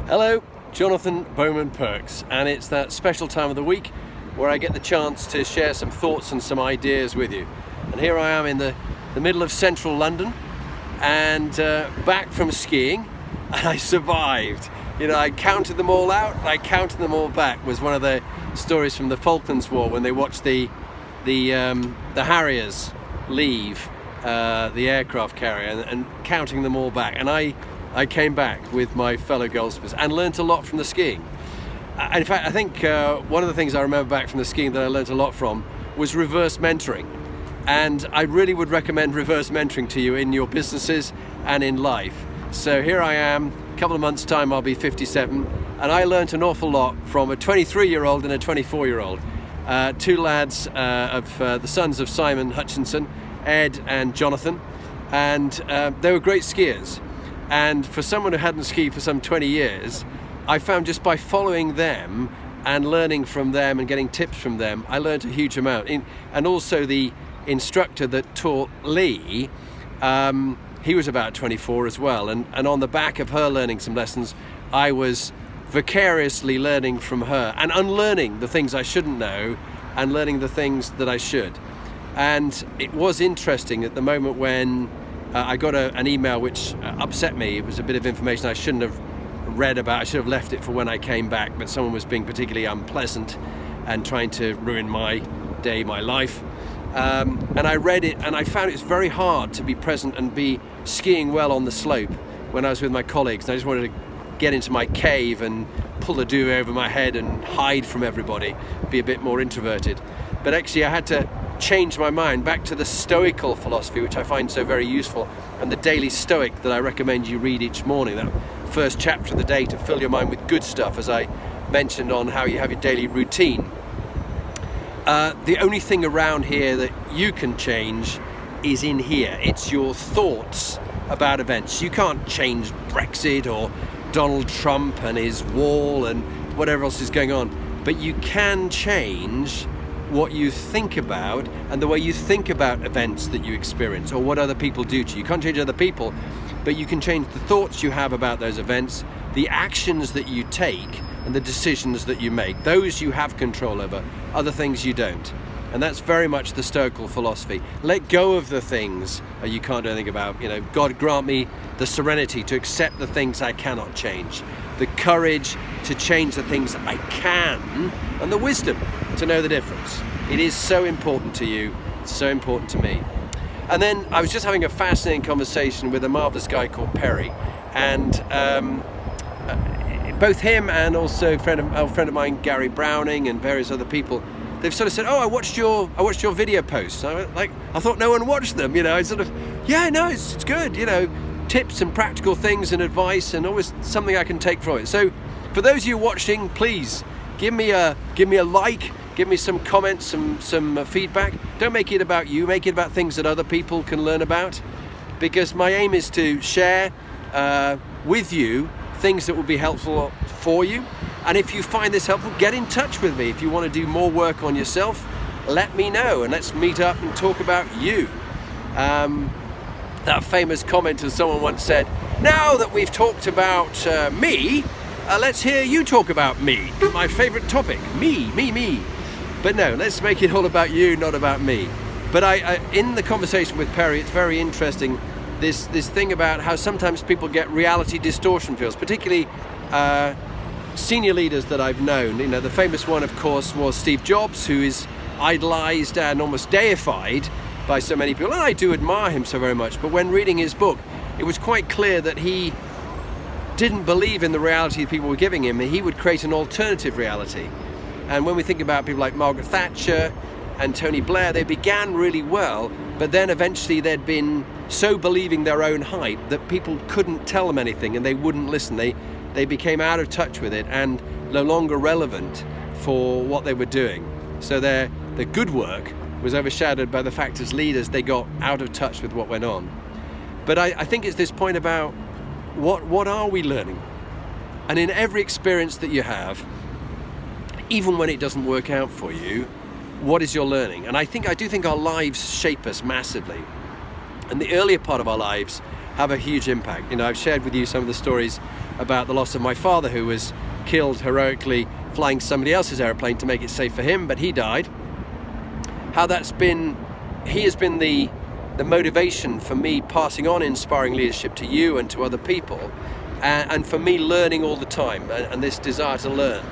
Hello, Jonathan Bowman-Perks, and it's that special time of the week where I get the chance to share some thoughts and some ideas with you. And here I am in the middle of central London and back from skiing, and I survived. You know, I counted them all out, I counted them all back. Was one of the stories from the Falkland War when they watched the Harriers leave the aircraft carrier and counting them all back. And I came back with my fellow goldsmiths and learnt a lot from the skiing. In fact, I think one of the things I remember back from the skiing that I learnt a lot from was reverse mentoring. And I really would recommend reverse mentoring to you in your businesses and in life. So here I am, a couple of months' time I'll be 57, and I learnt an awful lot from a 23-year-old and a 24-year-old. Two lads of the sons of Simon Hutchinson, Ed and Jonathan, and they were great skiers. And for someone who hadn't skied for some 20 years, I found just by following them and learning from them and getting tips from them, I learned a huge amount. And also the instructor that taught Lee, he was about 24 as well. And on the back of her learning some lessons, I was vicariously learning from her and unlearning the things I shouldn't know and learning the things that I should. And it was interesting at the moment when I got an email which upset me. It was a bit of information I shouldn't have read about. I should have left it for when I came back, but someone was being particularly unpleasant and trying to ruin my day, my life. And I read it and I found it's very hard to be present and be skiing well on the slope when I was with my colleagues. And I just wanted to get into my cave and pull the duvet over my head and hide from everybody, be a bit more introverted. But actually I had to change my mind back to the Stoical philosophy, which I find so very useful, and the daily Stoic that I recommend you read each morning, that first chapter of the day, to fill your mind with good stuff, as I mentioned on how you have your daily routine. The only thing around here that you can change is in here. It's your thoughts about events. You can't change Brexit or Donald Trump and his wall and whatever else is going on, but you can change what you think about and the way you think about events that you experience or what other people do to you. You can't change other people, but you can change the thoughts you have about those events, the actions that you take, and the decisions that you make. Those you have control over, other things you don't. And that's very much the Stoical philosophy. Let go of the things you can't do anything about. You know, God grant me the serenity to accept the things I cannot change, the courage to change the things I can, and the wisdom to know the difference. It is so important to you, it's so important to me. And then I was just having a fascinating conversation with a marvelous guy called Perry, and both him and also a friend of mine, Gary Browning, and various other people, they've sort of said, "Oh, I watched your video posts." I thought no one watched them. You know, I sort of, yeah, no, it's good. You know, tips and practical things and advice, and always something I can take from it. So, for those of you watching, please give me a like, give me some comments, some feedback. Don't make it about you. Make it about things that other people can learn about, because my aim is to share with you things that will be helpful for you. And if you find this helpful, get in touch with me. If you want to do more work on yourself, let me know and let's meet up and talk about you. That famous comment, as someone once said, "Now that we've talked about me, let's hear you talk about me." My favorite topic, me. But no, let's make it all about you, not about me. But I in the conversation with Perry, it's very interesting, this thing about how sometimes people get reality distortion feels, particularly senior leaders that I've known. You know, the famous one, of course, was Steve Jobs, who is idolized and almost deified by so many people. And I do admire him so very much. But when reading his book, it was quite clear that he didn't believe in the reality people were giving him. He would create an alternative reality. And when we think about people like Margaret Thatcher and Tony Blair, they began really well, but then eventually they'd been so believing their own hype that people couldn't tell them anything and they wouldn't listen. They became out of touch with it and no longer relevant for what they were doing. So their good work was overshadowed by the fact as leaders they got out of touch with what went on. But I think it's this point about what are we learning? And in every experience that you have, even when it doesn't work out for you, what is your learning? And I do think our lives shape us massively. And the earlier part of our lives have a huge impact. You know, I've shared with you some of the stories about the loss of my father, who was killed heroically flying somebody else's airplane to make it safe for him, but he died. How he has been the motivation for me passing on inspiring leadership to you and to other people, and for me learning all the time, and this desire to learn.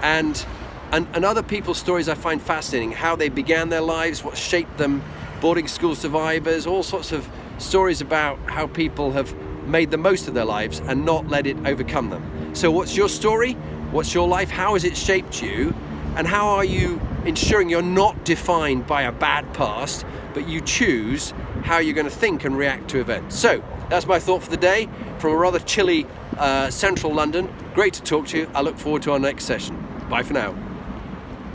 And other people's stories I find fascinating, how they began their lives, what shaped them, boarding school survivors, all sorts of stories about how people have made the most of their lives and not let it overcome them. So what's your story? What's your life? How has it shaped you? And how are you ensuring you're not defined by a bad past, but you choose how you're going to think and react to events? So that's my thought for the day from a rather chilly central London. Great to talk to you. I look forward to our next session. Bye for now.